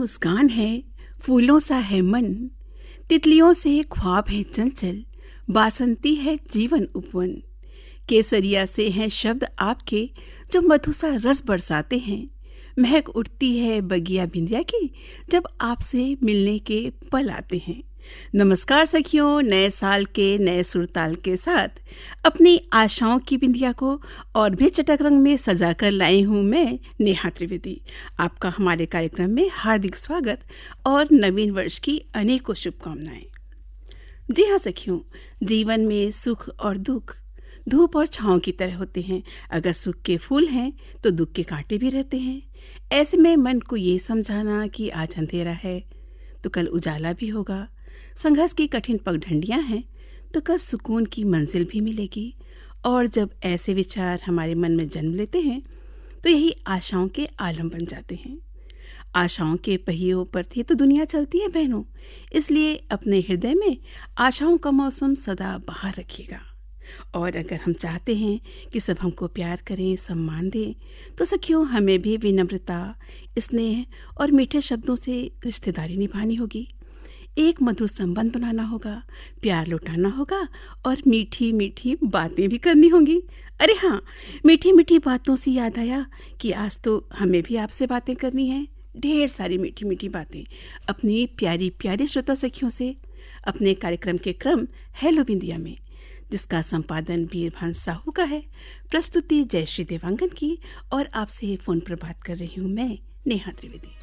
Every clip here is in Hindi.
मुस्कान है, फूलों सा है मन, तितलियों से ख्वाब है चंचल, बासंती है जीवन उपवन। केसरिया से हैं शब्द आपके जो मधु सा रस बरसाते हैं। महक उठती है बगिया बिंदिया की जब आपसे मिलने के पल आते हैं। नमस्कार सखियों, नए साल के नए सुरताल के साथ अपनी आशाओं की बिंदिया को और भी चटक रंग में सजा कर लाई हूँ मैं नेहा त्रिवेदी। आपका हमारे कार्यक्रम में हार्दिक स्वागत और नवीन वर्ष की अनेकों शुभकामनाएं। जी हाँ सखियों, जीवन में सुख और दुख धूप और छांव की तरह होते हैं। अगर सुख के फूल हैं तो दुख के कांटे भी रहते हैं। ऐसे में मन को ये समझाना कि आज अंधेरा है तो कल उजाला भी होगा, संघर्ष की कठिन पगडंडियां हैं तो कल सुकून की मंजिल भी मिलेगी। और जब ऐसे विचार हमारे मन में जन्म लेते हैं तो यही आशाओं के आलम बन जाते हैं। आशाओं के पहियों पर थी तो दुनिया चलती है बहनों, इसलिए अपने हृदय में आशाओं का मौसम सदा बाहर रखिएगा। और अगर हम चाहते हैं कि सब हमको प्यार करें, सम्मान दें, तो सखियों हमें भी विनम्रता, स्नेह और मीठे शब्दों से रिश्तेदारी निभानी होगी। एक मधुर संबंध बनाना होगा, प्यार लौटाना होगा और मीठी मीठी बातें भी करनी होंगी। अरे हाँ, मीठी मीठी बातों से याद आया कि आज तो हमें भी आपसे बातें करनी है, ढेर सारी मीठी मीठी बातें अपनी प्यारी प्यारी श्रोता सखियों से, अपने कार्यक्रम के क्रम हेलो बिंदिया में, जिसका संपादन वीरभान साहू का है, प्रस्तुति जयश्री देवांगन की, और आपसे फोन पर बात कर रही हूँ मैं नेहा त्रिवेदी।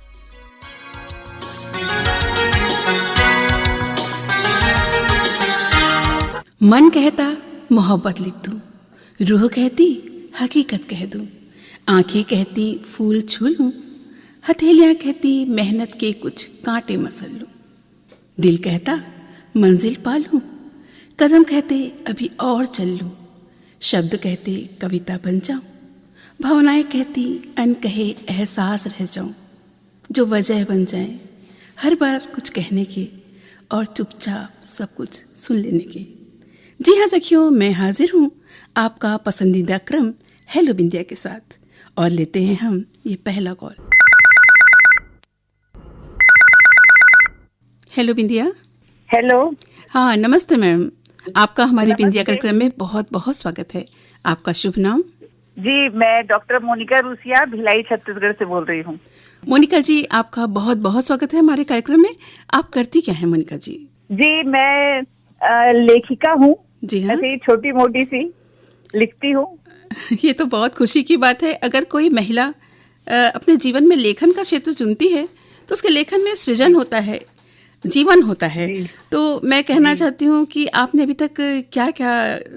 मन कहता मोहब्बत लिख दूं, रूह कहती हकीकत कह दूं, आंखें कहती फूल छू लूं, हथेलियां कहती मेहनत के कुछ कांटे मसल लूं, दिल कहता मंजिल पा लूं, कदम कहते अभी और चल लूं, शब्द कहते कविता बन जाऊं, भावनाएं कहती अनकहे एहसास रह जाऊं, जो वजह बन जाएं हर बार कुछ कहने के और चुपचाप सब कुछ सुन लेने के। जी हाँ सखियों, मैं हाजिर हूँ आपका पसंदीदा क्रम हेलो बिंदिया के साथ, और लेते हैं हम ये पहला कॉल। हेलो बिंदिया। हेलो। हाँ नमस्ते मैम, आपका हमारे बिंदिया कार्यक्रम में बहुत बहुत स्वागत है। आपका शुभ नाम? जी, मैं डॉक्टर मोनिका रूसिया, भिलाई छत्तीसगढ़ से बोल रही हूँ। मोनिका जी, आपका बहुत बहुत स्वागत है हमारे कार्यक्रम में। आप करती क्या है मोनिका जी? जी, मैं लेखिका हूँ। जी हाँ, ऐसे ही छोटी मोटी सी लिखती हूँ। ये तो बहुत खुशी की बात है। अगर कोई महिला अपने जीवन में लेखन का क्षेत्र चुनती है तो उसके लेखन में सृजन होता है, जीवन होता है। तो मैं कहना चाहती हूँ कि आपने अभी तक क्या क्या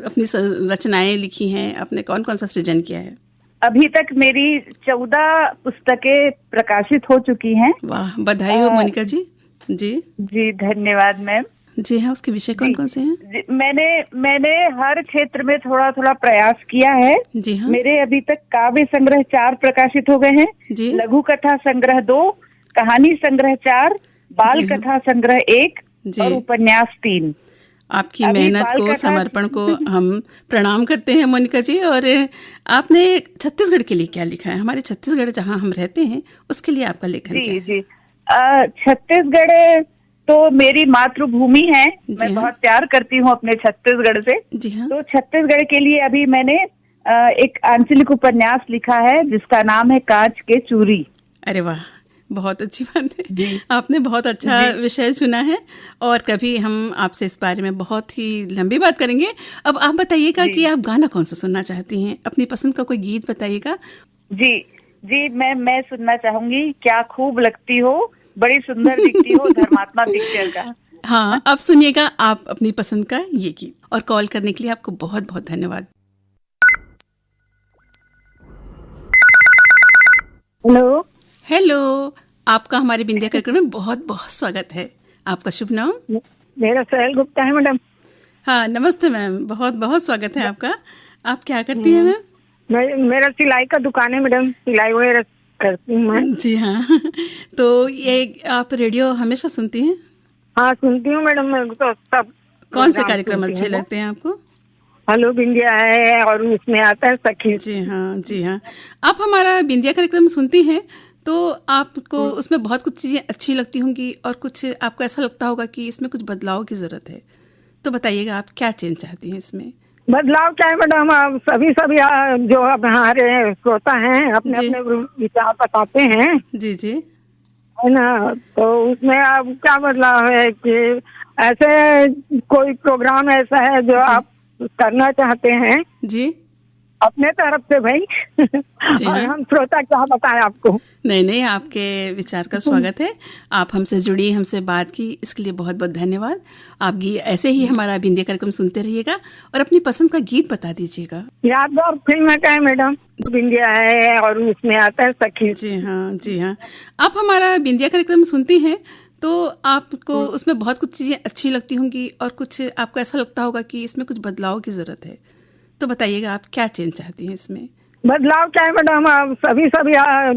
अपनी रचनाएं लिखी हैं, आपने कौन कौन सा सृजन किया है? अभी तक मेरी 14 पुस्तकें प्रकाशित हो चुकी हैं। वाह, बधाई हो मोनिका जी। जी जी, धन्यवाद मैम। जी हाँ, उसके विषय कौन कौन से हैं? मैंने हर क्षेत्र में थोड़ा थोड़ा प्रयास किया है। जी हाँ। मेरे अभी तक काव्य संग्रह 4 प्रकाशित हो गए हैं, लघु कथा संग्रह 2, कहानी संग्रह 4, बाल कथा संग्रह 1 और उपन्यास 3। आपकी मेहनत को, समर्पण को हम प्रणाम करते हैं मोनिका जी। और आपने छत्तीसगढ़ के लिए क्या लिखा है? हमारे छत्तीसगढ़ जहाँ हम रहते हैं उसके लिए आपका लेखन क्या है? जी, छत्तीसगढ़ तो मेरी मातृभूमि है। मैं बहुत प्यार करती हूँ अपने छत्तीसगढ़ से। जी हाँ। तो छत्तीसगढ़ के लिए अभी मैंने एक आंचलिक उपन्यास लिखा है जिसका नाम है कांच के चूरी। अरे वाह, बहुत अच्छी बात है। आपने बहुत अच्छा विषय चुना है और कभी हम आपसे इस बारे में बहुत ही लंबी बात करेंगे। अब आप बताइएगा कि आप गाना कौन सा सुनना चाहती हैं? अपनी पसंद का कोई गीत बताइएगा। जी, मैं सुनना चाहूंगी क्या खूब लगती हो, बड़ी सुंदर दिखती हो, धर्मात्मा पिक्चर का। हाँ, अब सुनिएगा आप अपनी पसंद का ये गीत। और कॉल करने के लिए आपको बहुत बहुत धन्यवाद। हेलो, आपका हमारे बिंदिया कार्यक्रम में बहुत बहुत स्वागत है। आपका शुभ नाम? मेरा सहल गुप्ता है मैडम। हाँ नमस्ते मैम, बहुत बहुत स्वागत है आपका। आप क्या करती हैं मैम? मेरा सिलाई का दुकान है मैडम, सिलाई वगैरह करती हूँ मैं। जी हाँ। तो ये आप रेडियो हमेशा सुनती हैं? हाँ सुनती हूँ मैडम, मैं तो सब। कौन से कार्यक्रम अच्छे लगते हैं आपको? हेलो बिंदिया है और उसमें आता है सखी। जी हाँ, जी हाँ। आप हमारा बिंदिया कार्यक्रम सुनती हैं तो आपको उसमें बहुत कुछ चीज़ें अच्छी लगती होंगी और कुछ आपको ऐसा लगता होगा कि इसमें कुछ बदलाव की ज़रूरत है। तो बताइएगा आप क्या चेंज चाहती हैं इसमें? बदलाव क्या है मैडम, अब सभी जो अब हमारे श्रोता हैं अपने जी। अपने विचार बताते हैं, जी जी। है ना। तो उसमें अब क्या बदलाव है कि ऐसे कोई प्रोग्राम ऐसा है जो जी। आप करना चाहते हैं जी। अपने तरफ से भाई जी और हाँ। हम श्रोता क्या बताएं आपको। नहीं नहीं, आपके विचार का स्वागत है। आप हमसे जुड़ी, हमसे बात की, इसके लिए बहुत बहुत धन्यवाद। आप ऐसे ही हमारा बिंदिया कार्यक्रम सुनते रहिएगा और अपनी पसंद का गीत बता दीजिएगा। यादगार फिल्म का है मैडम, बिंदिया है और उसमें आता है सखी। जी हाँ, जी हाँ। आप हमारा बिंदिया कार्यक्रम सुनती हैं तो आपको उसमें बहुत कुछ चीज़ें अच्छी लगती होंगी और कुछ आपको ऐसा लगता होगा कि इसमें कुछ बदलाव की ज़रूरत है। तो बताइएगा आप क्या चेंज चाहती हैं इसमें? बदलाव क्या है मैडम, अब सभी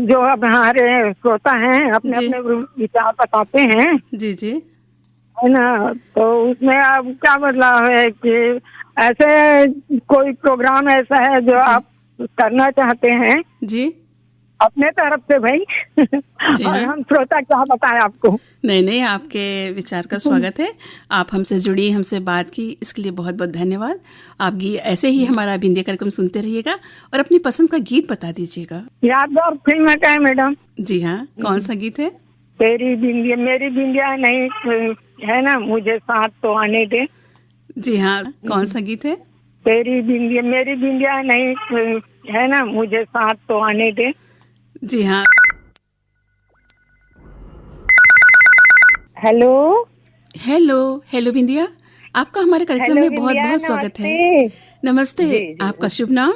जो अब हमारे श्रोता हैं अपने जी। अपने विचार बताते हैं, जी जी। है ना। तो उसमें अब क्या बदलाव है कि ऐसे कोई प्रोग्राम ऐसा है जो जी। आप करना चाहते हैं जी। अपने तरफ से भाई जी और हाँ। हम श्रोता क्या बताएं आपको। नहीं नहीं, आपके विचार का स्वागत है। आप हमसे जुड़ी, हमसे बात की, इसके लिए बहुत बहुत धन्यवाद। आप ऐसे ही हमारा बिंदिया कार्यक्रम सुनते रहिएगा और अपनी पसंद का गीत बता दीजिएगा। यादगार फिल्म का है मैडम। जी हाँ, कौन सा गीत है? तेरी बिंदिया मेरी बिंदिया नहीं है ना, मुझे साथ तो आने दे। जी हाँ, कौन सा गीत है? तेरी बिंदिया मेरी बिंदिया नहीं है ना, मुझे साथ तो आने दे। जी हाँ। हेलो हेलो हेलो बिंदिया, आपका हमारे कार्यक्रम में बहुत बहुत स्वागत है। नमस्ते। जी। आपका शुभ नाम?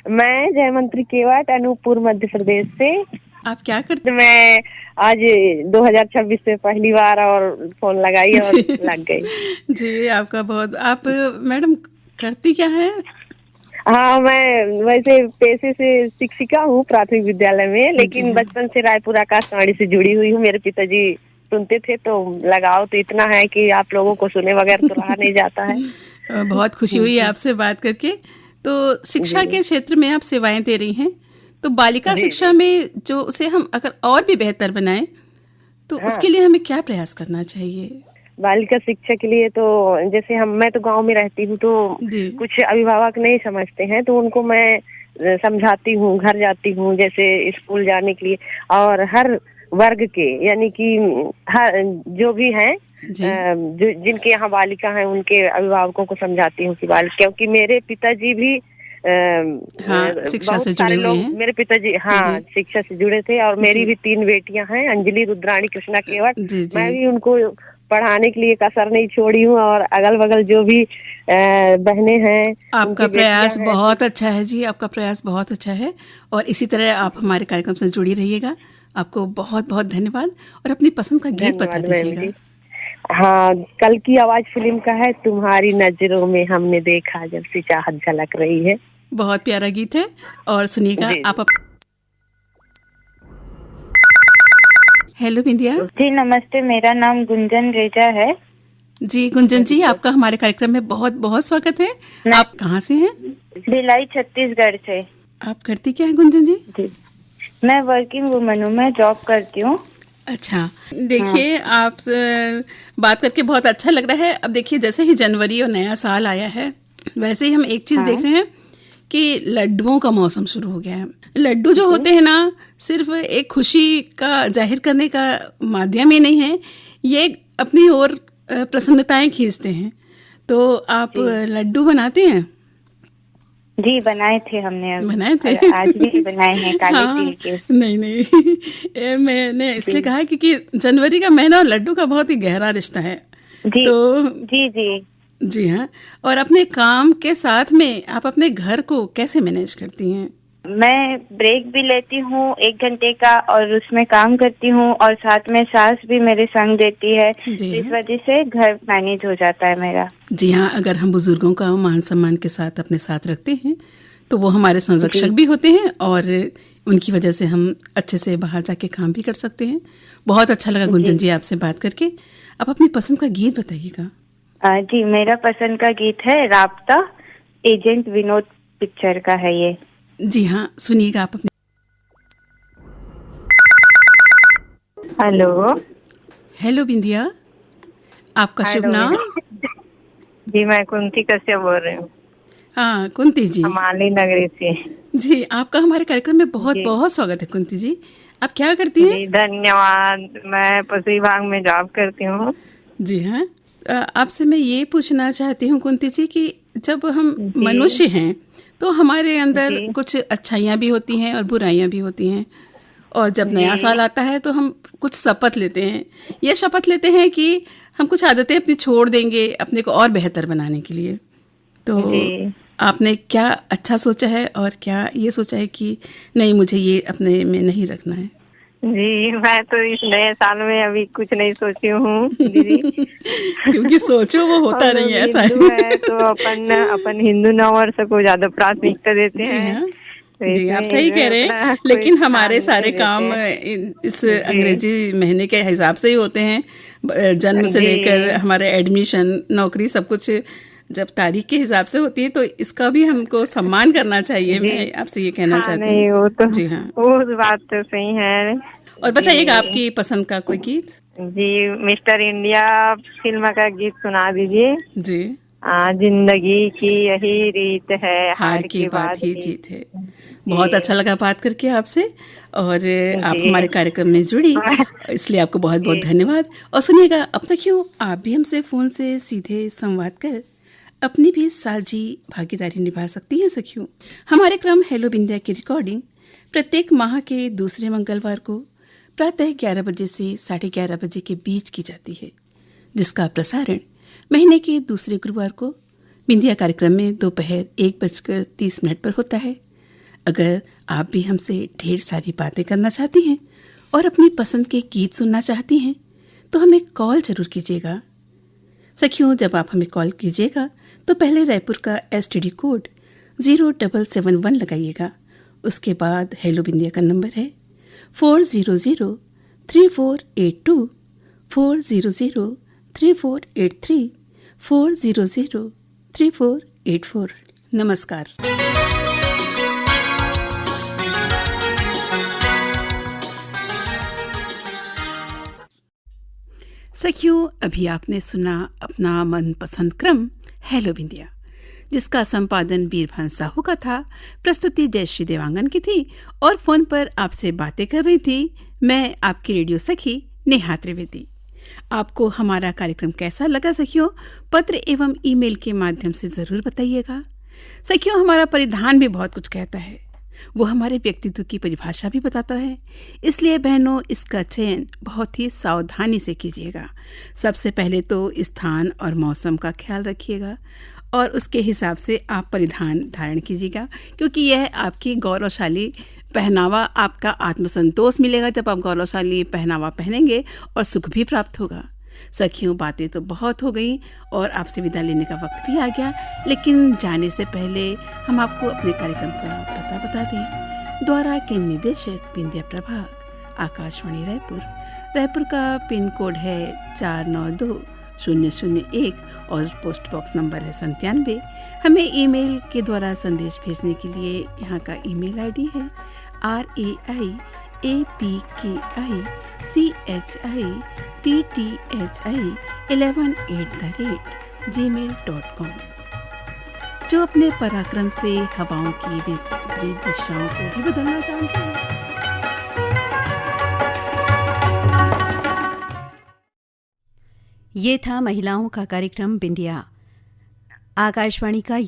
मैं जयमंत्री केवट, अनूपपुर मध्य प्रदेश से। आप क्या करते? मैं आज 2026 से पहली बार और फोन लगाई और लग गई। जी, आपका बहुत। आप मैडम करती क्या है? हाँ, मैं वैसे पेशे से शिक्षिका हूँ प्राथमिक विद्यालय में, लेकिन बचपन से रायपुर आकाशवाणी से जुड़ी हुई हूँ। मेरे पिताजी सुनते थे तो लगाव तो इतना है कि आप लोगों को सुने बगैर तो रहा नहीं जाता है। बहुत खुशी हुई आपसे बात करके। तो शिक्षा के क्षेत्र में आप सेवाएं दे रही हैं, तो बालिका शिक्षा में जो उसे हम अगर और भी बेहतर बनाएं तो उसके लिए हमें क्या प्रयास करना चाहिए? बालिका शिक्षा के लिए तो जैसे मैं तो गांव में रहती हूँ, तो कुछ अभिभावक नहीं समझते हैं, तो उनको मैं समझाती हूँ, घर जाती हूँ जैसे स्कूल जाने के लिए, और हर वर्ग के यानी कि हर जो भी हैं जिनके यहाँ बालिका हैं उनके अभिभावकों को समझाती हूँ कि क्योंकि मेरे पिताजी भी शिक्षा से जुड़े हुए हैं। मेरे पिताजी शिक्षा से जुड़े थे और मेरी भी 3 बेटियां हैं, अंजलि, रुद्राणी, कृष्णा, केवट। मैं भी उनको पढ़ाने के लिए कसर नहीं छोड़ी हूँ और अगल बगल जो भी बहनें हैं। आपका प्रयास बहुत अच्छा है जी, आपका प्रयास बहुत अच्छा है और इसी तरह आप हमारे कार्यक्रम से जुड़ी रहिएगा। आपको बहुत बहुत धन्यवाद और अपनी पसंद का गीत बता दीजिएगा। हाँ, कल की आवाज फिल्म का है, तुम्हारी नजरों में हमने देखा जब सी चाहत झलक रही है। बहुत प्यारा गीत है और सुनिएगा आप। हेलो बिंदिया जी, नमस्ते। मेरा नाम गुंजन रेजा है। जी गुंजन जी, आपका हमारे कार्यक्रम में बहुत बहुत स्वागत है। आप कहाँ से हैं? भिलाई, छत्तीसगढ़ से। आप करती क्या है गुंजन जी? जी, मैं वर्किंग वुमन हूँ, मैं जॉब करती हूँ। अच्छा, देखिए आप बात करके बहुत अच्छा लग रहा है। अब देखिए जैसे ही जनवरी और नया साल आया है, वैसे ही हम एक चीज़ देख रहे हैं कि लड्डुओं का मौसम शुरू हो गया है। लड्डू जो होते हैं ना, सिर्फ एक खुशी का जाहिर करने का माध्यम ही नहीं है, ये अपनी ओर प्रसन्नताएं खींचते हैं। तो आप लड्डू बनाते हैं? जी, बनाए थे हमने। बनाए थे? आज भी बनाए हैं, काले तिल के। नहीं मैंने इसलिए कहा क्योंकि जनवरी का महीना और लड्डू का बहुत ही गहरा रिश्ता है। जी, तो जी हाँ। और अपने काम के साथ में आप अपने घर को कैसे मैनेज करती हैं? मैं ब्रेक भी लेती हूँ 1 घंटे का और उसमें काम करती हूँ और साथ में सास भी मेरे संग देती है। इस वजह से घर मैनेज हो जाता है मेरा। जी हाँ, अगर हम बुजुर्गों का मान सम्मान के साथ अपने साथ रखते हैं तो वो हमारे संरक्षक भी होते हैं और उनकी वजह से हम अच्छे से बाहर जाके काम भी कर सकते हैं। बहुत अच्छा लगा गुंजन जी आपसे बात करके। आप अपनी पसंद का गीत बताइएगा। जी, मेरा पसंद का गीत है राब्ता, एजेंट विनोद पिक्चर का है ये। जी हाँ, सुनिएगा आप अपने। हेलो। हेलो बिंदिया, आपका शुभ नाम? जी, मैं कुंती कश्यप बोल रही हूँ। हाँ कुंती जी, हमाली नगरी से। जी आपका हमारे कार्यक्रम में बहुत बहुत स्वागत है कुंती जी। आप क्या करती हैं? जी धन्यवाद। मैं पशु विभाग में जॉब करती हूँ। जी हाँ, आपसे मैं ये पूछना चाहती हूँ कुंती जी कि जब हम मनुष्य हैं तो हमारे अंदर कुछ अच्छाइयाँ भी होती हैं और बुराइयाँ भी होती हैं, और जब नया साल आता है तो हम कुछ शपथ लेते हैं। ये शपथ लेते हैं कि हम कुछ आदतें अपनी छोड़ देंगे अपने को और बेहतर बनाने के लिए। तो आपने क्या अच्छा सोचा है और क्या ये सोचा है कि नहीं मुझे ये अपने में नहीं रखना है? जी, मैं तो इस नए साल में अभी कुछ नहीं सोची हूँ दीदी। क्योंकि सोचो वो होता नहीं है, ऐसा है तो अपन हिंदू नववर्ष को ज्यादा प्राथमिकता देते हैं। हाँ। जी आप सही कह रहे हैं, लेकिन हमारे सारे काम इस अंग्रेजी महीने के हिसाब से ही होते हैं। जन्म से लेकर हमारे एडमिशन, नौकरी, सब कुछ जब तारीख के हिसाब से होती है, तो इसका भी हमको सम्मान करना चाहिए। मैं आपसे ये कहना चाहती हूँ। वो तो जी हाँ, वो बात तो सही है। और बताइएगा आपकी पसंद का कोई गीत? जी, मिस्टर इंडिया फिल्म का गीत सुना दीजिए। जी, जिंदगी की यही रीत है, हार की बात ही जीत है। बहुत अच्छा लगा बात करके आपसे, और आप हमारे कार्यक्रम में जुड़ी, इसलिए आपको बहुत बहुत धन्यवाद। और सुनिएगा, अब तक क्यों आप भी हमसे फ़ोन से सीधे संवाद कर अपनी भी साझी भागीदारी निभा सकती हैं सखियों। हमारे क्रम हेलो बिंदिया की रिकॉर्डिंग प्रत्येक माह के दूसरे मंगलवार को प्रातः 11 बजे से 11:30 बजे के बीच की जाती है, जिसका प्रसारण महीने के दूसरे गुरुवार को बिंदिया कार्यक्रम में दोपहर 1:30 पर होता है। अगर आप भी हमसे ढेर सारी बातें करना चाहती हैं और अपनी पसंद के गीत सुनना चाहती हैं तो हमें कॉल जरूर कीजिएगा सखियों। जब आप हमें कॉल कीजिएगा तो पहले रायपुर का STD कोड 0771 लगाइएगा। उसके बाद हेलो बिंदिया का नंबर है 400-3482, 400-3483, 400-3484। नमस्कार। सखियों, अभी आपने सुना अपना मनपसंद क्रम हेलो बिंदिया, जिसका संपादन बीरभान साहू का था, प्रस्तुति जयश्री देवांगन की थी, और फोन पर आपसे बातें कर रही थी मैं आपकी रेडियो सखी नेहा त्रिवेदी। आपको हमारा कार्यक्रम कैसा लगा सखियों? पत्र एवं ईमेल के माध्यम से जरूर बताइएगा। सखियों, हमारा परिधान भी बहुत कुछ कहता है, वो हमारे व्यक्तित्व की परिभाषा भी बताता है। इसलिए बहनों, इसका चयन बहुत ही सावधानी से कीजिएगा। सबसे पहले तो स्थान और मौसम का ख्याल रखिएगा और उसके हिसाब से आप परिधान धारण कीजिएगा, क्योंकि यह आपकी गौरवशाली पहनावा, आपका आत्मसंतोष मिलेगा जब आप गौरवशाली पहनावा पहनेंगे, और सुख भी प्राप्त होगा। सखियों, बातें तो बहुत हो गई और आपसे विदा लेने का वक्त भी आ गया, लेकिन जाने से पहले हम आपको अपने कार्यक्रम का पता बता दें। द्वारा के निदेशक बिंदिया प्रभाग, आकाशवाणी रायपुर। रायपुर का पिन कोड है 492001 और पोस्ट बॉक्स नंबर है 97। हमें ईमेल के द्वारा संदेश भेजने के लिए यहाँ का ईमेल ID है raipkichitti11@gmail.com, जो अपने पराक्रम से हवाओं की विपरीत दिशाओं को भी बदलना जानते हैं। ये था महिलाओं का कार्यक्रम बिंदिया, आकाशवाणी का